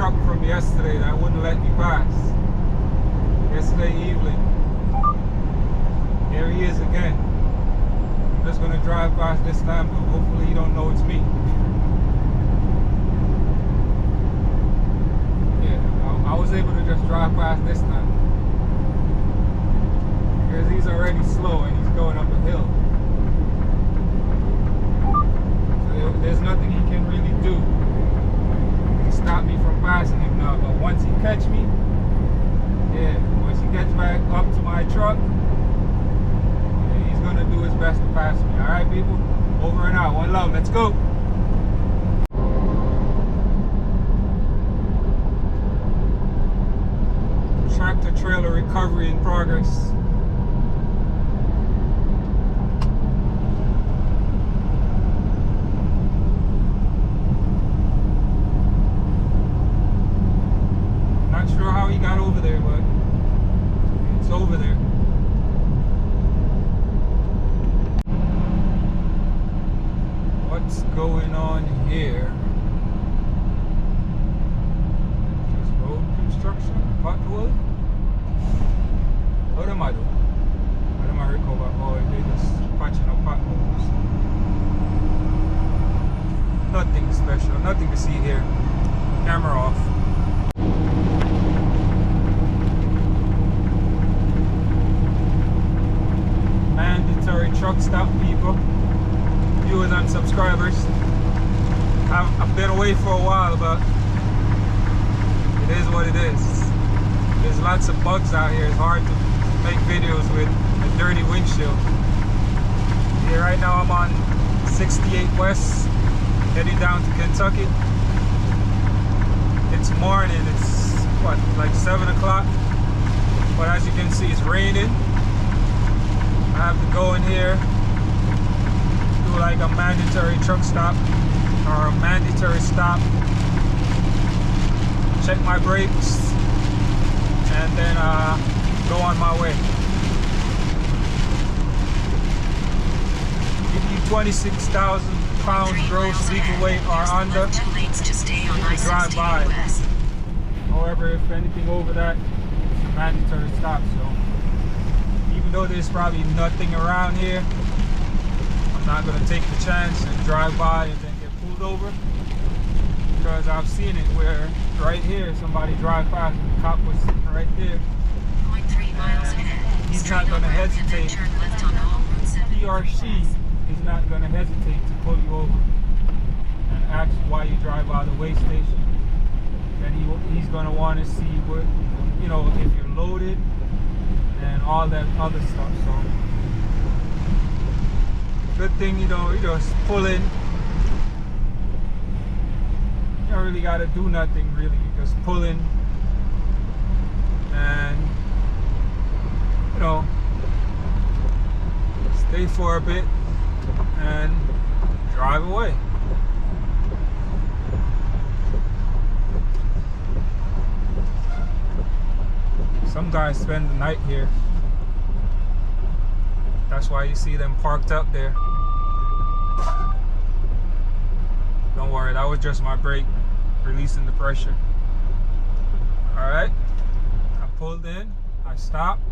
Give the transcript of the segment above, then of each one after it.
truck from yesterday that wouldn't let me pass. Yesterday evening. Here he is again. I'm just gonna drive past this time, but hopefully he don't know it's me. Yeah, I was able to just drive past this time. Because he's already slow and he's going up a hill. So there's nothing he can really do to stop me from passing him now. But once he catch me, yeah, once he gets back up to my truck, yeah, he's gonna do his best to pass me. Alright people, over and out. One love, let's go. Tractor trailer recovery in progress. Not sure how he got over there, but it's over there. What's going on here? Just road construction? Pothole? What am I doing? What am I recovering? Oh, they just patching up potholes. Nothing special, nothing to see here. Camera off. Mandatory truck stop, people. Viewers and subscribers. I've been away for a while, but it is what it is. There's lots of bugs out here. It's hard to make videos with a dirty windshield. Yeah, right now I'm on 68 West, heading down to Kentucky. It's morning, it's what, like 7 o'clock? But as you can see, it's raining. I have to go in here, do like a mandatory truck stop, or a mandatory stop, check my brakes, and then go on my way. If you 26,000 pounds gross legal weight or under, you can drive by. However, if anything over that, it's a mandatory stop. So even though there's probably nothing around here, I'm not going to take the chance and drive by and then get pulled over, because I've seen it where right here somebody drive past and the cop was sitting right there. 0.3 miles ahead. He's not going to hesitate. He or she is not going to hesitate to pull you over and ask why you drive by the weigh station. Then he's going to want to see what, you know, if you're loaded and all that other stuff. So good thing, you know, you just pull in. You don't really got to do nothing really. You just pull in and, you know, stay for a bit and drive away. Some guys spend the night here. That's why you see them parked up there. Don't worry, that was just my brake releasing the pressure. Alright, I pulled in, I stopped.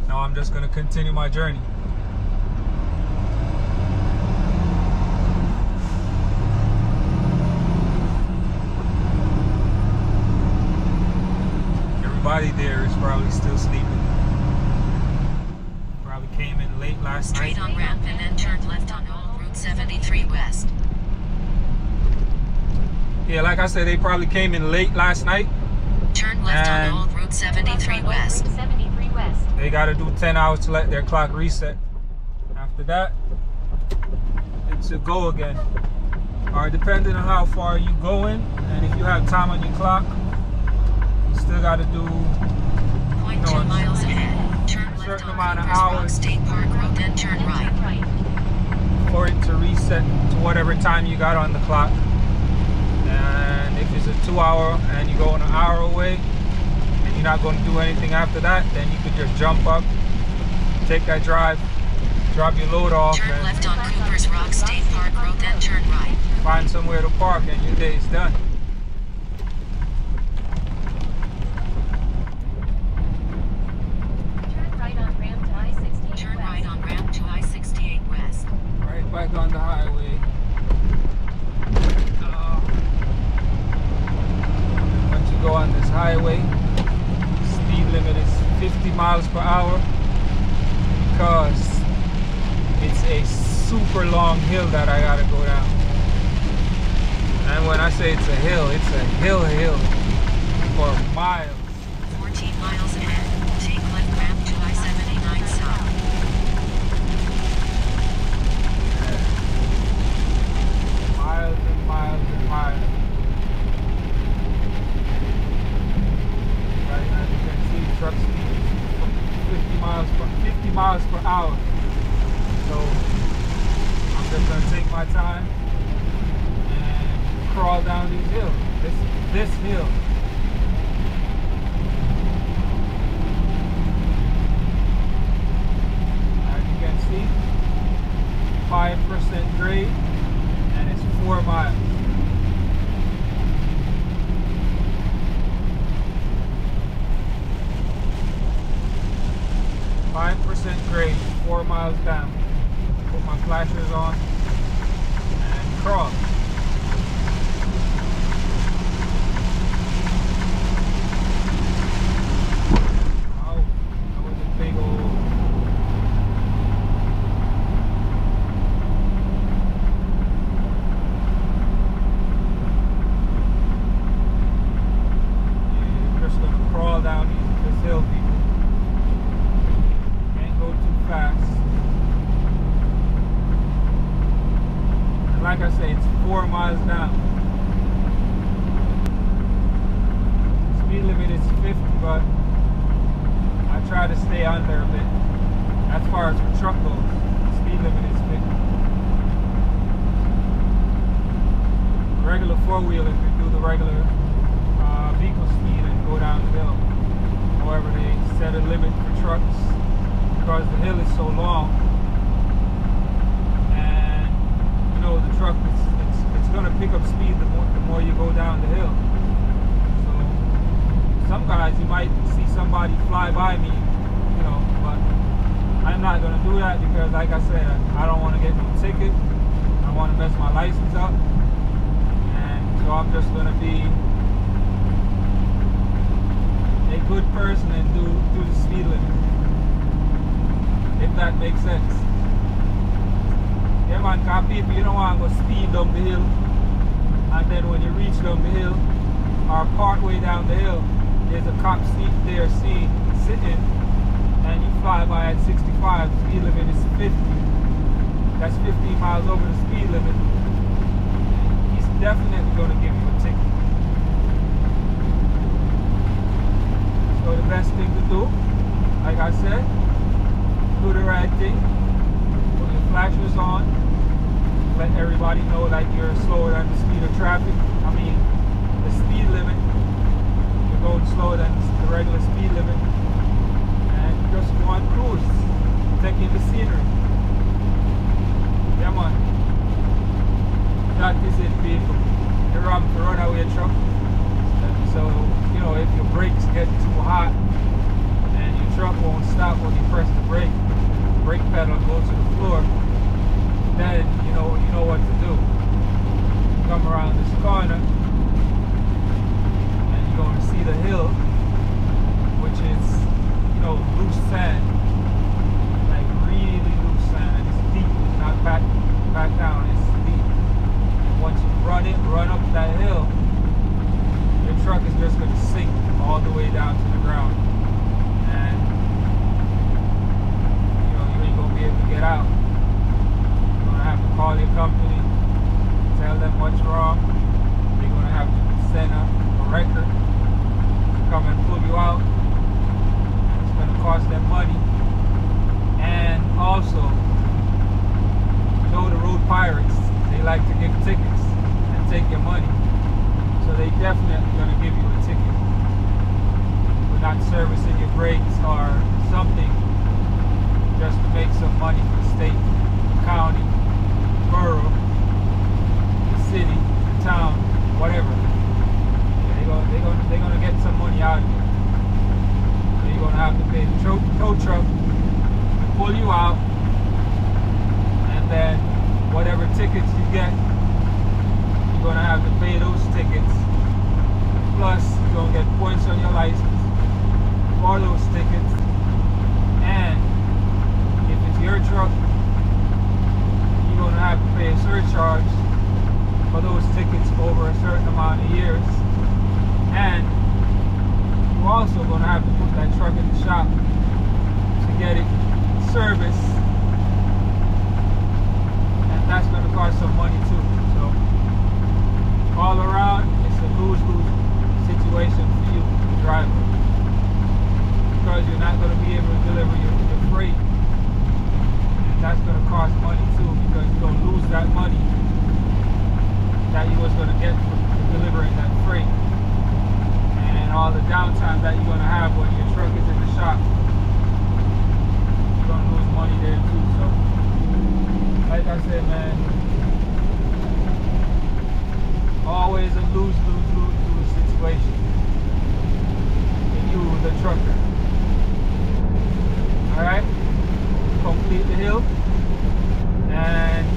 Now I'm just going to continue my journey. Everybody there is probably still sleeping. Probably came in late last night. Straight on ramp and then turned left on Old Route 73 West. Yeah, like I said, they probably came in late last night. Turn left on Old Route 73 West. They got to do 10 hours to let their clock reset. After that, it's a go again. Or depending on how far you going, and if you have time on your clock, you still got to do 0.2 miles ahead. Turn left certain on amount of Cooper's Rock hours State Park Road, then turn right. for it to reset to whatever time you got on the clock. And if it's a 2 hour and you go an hour away and you're not going to do anything after that, then you could just jump up, take that drive drop your load off Turn and left on Cooper's Rock State Park Road, then turn right. find somewhere to park and your day is done. Turn right on ramp to I-68 Turn right on ramp to I-68 West. Right back on the highway. Once you go on this highway, speed limit is 50 miles per hour because it's a super long hill that I gotta go down. And when I say it's a hill for miles. 14 miles ahead, take left ramp to I-79 south. Miles and miles and miles. Right, as you can see, truck speed is 50 miles per hour. So I'm just gonna take my time and crawl down these hills. This hill. As you can see, 5% grade, and it's 4 miles. Grade, 4 miles down. Put my flashers on and crawl. Oh, that was a big old. Yeah, you're just gonna crawl down this hill, people. Fast. And like I say, it's 4 miles down. Speed limit is 50, but I try to stay under a bit. As far as the truck goes, the speed limit is 50. Regular four-wheeler can do the regular vehicle speed and go down the hill. However, they set a limit for trucks because the hill is so long, and you know the truck it's going to pick up speed the more you go down the hill. So some guys, you might see somebody fly by me, you know, but I'm not going to do that because, like I said, I don't want to get no ticket. I don't want to mess my license up, and so I'm just going to be a good person and do the speed limit. If that makes sense. Yeah man, cause people, you don't want to go speed down the hill, and then when you reach down the hill or part way down the hill, there's a cop seat there sitting, and you fly by at 65, the speed limit is 50. That's 15 miles over the speed limit. He's definitely going to give you a ticket. So the best thing to do, like I said, do the right thing, put your flashers on, let everybody know that you're slower than the speed of traffic. I mean, the speed limit, you're going slower than the regular speed limit, and you just go on cruise, take in the scenery. Yeah man, that is it people. You're robbing the runaway truck, and so, you know, if your brakes get too hot, and your truck won't stop when you press the brake pedal goes to the floor, then you know what to do. Come around this corner and you're going to see the hill, which is, you know, loose sand, like really loose sand. It's deep, it's not back down, it's deep. And once you run up that hill, your truck is just going to sink all the way down to the ground. And be able to get out. You're going to have to call your company, tell them what's wrong. They're going to have to send a wrecker to come and pull you out. It's going to cost them money. And also, you know, the road pirates, they like to give tickets and take your money. So they definitely going to give you a ticket for not servicing your brakes or something. just to make some money for the state, county, borough, the city, the town, whatever. They're gonna get some money out of you. So you're gonna have to pay the tow truck to pull you out, and then whatever tickets you get, you're gonna have to pay those tickets. Plus, you're gonna get points on your license for those tickets. And if it's your truck, you're gonna have to pay a surcharge for those tickets over a certain amount of years. And you're also going to have to put that truck in the shop to get it serviced, and that's going to cost some money too. So all around, it's a lose-lose situation for you, the driver, because you're not going to be able to deliver your freight, and that's going to cost money too, because you're going to lose that money that you was going to get for delivering that freight. And all the downtime that you're going to have when your truck is in the shop, you're going to lose money there too. So, like I said, man, always a lose situation. And you, the trucker. Alright? Complete the hill. And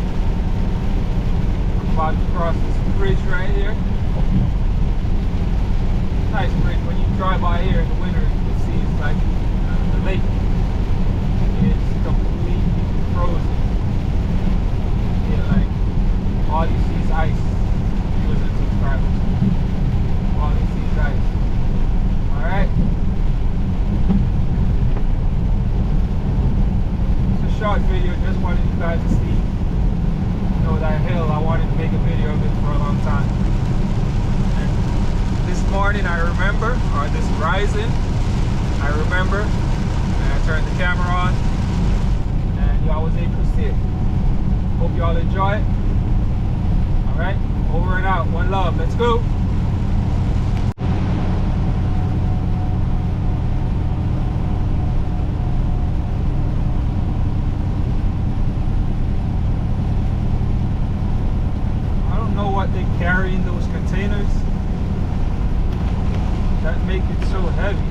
I'm about to cross this bridge right here. Nice bridge. When you drive by here in the winter, you can see it's like the lake is completely frozen. Yeah, like all you see is ice. Viewers and subscribers. All you see is ice. Alright? It's a short video, just wanted you guys to see, you know, that hill. I wanted to make a video of it for a long time. This morning I remember, or this rising, I remember, and I turned the camera on, and y'all was able to see it. Hope y'all enjoy it. Alright, over and out. One love. Let's go. I don't know what they carry in those containers that make it so heavy,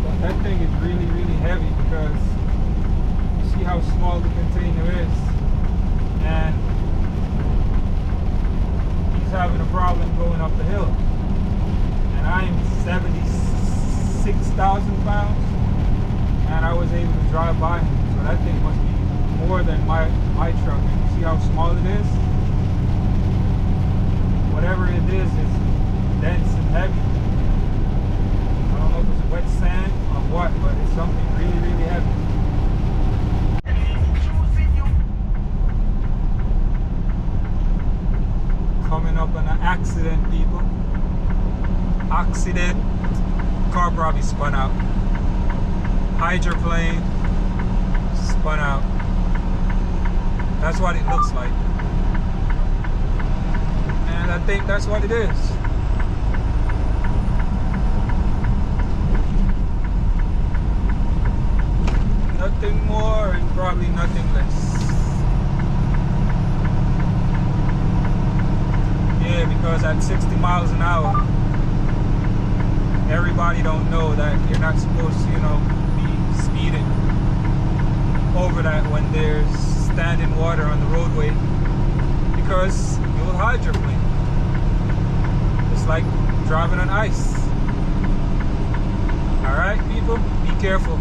but that thing is really, really heavy, because you see how small the container is, and he's having a problem going up the hill, and I am 76,000 pounds, and I was able to drive by him, so that thing must be more than my truck. And you see how small it is? Whatever it is dense and heavy. I don't know if it's wet sand or what, but it's something really, really heavy. Coming up on an accident, people. Accident. Car probably spun out. Hydroplane spun out. That's what it looks like. And I think that's what it is. Nothing more and probably nothing less. Yeah, because at 60 miles an hour, everybody don't know that you're not supposed to, you know, be speeding over that when there's standing water on the roadway, because you will hydroplane. It's like driving on ice. Alright, people, be careful.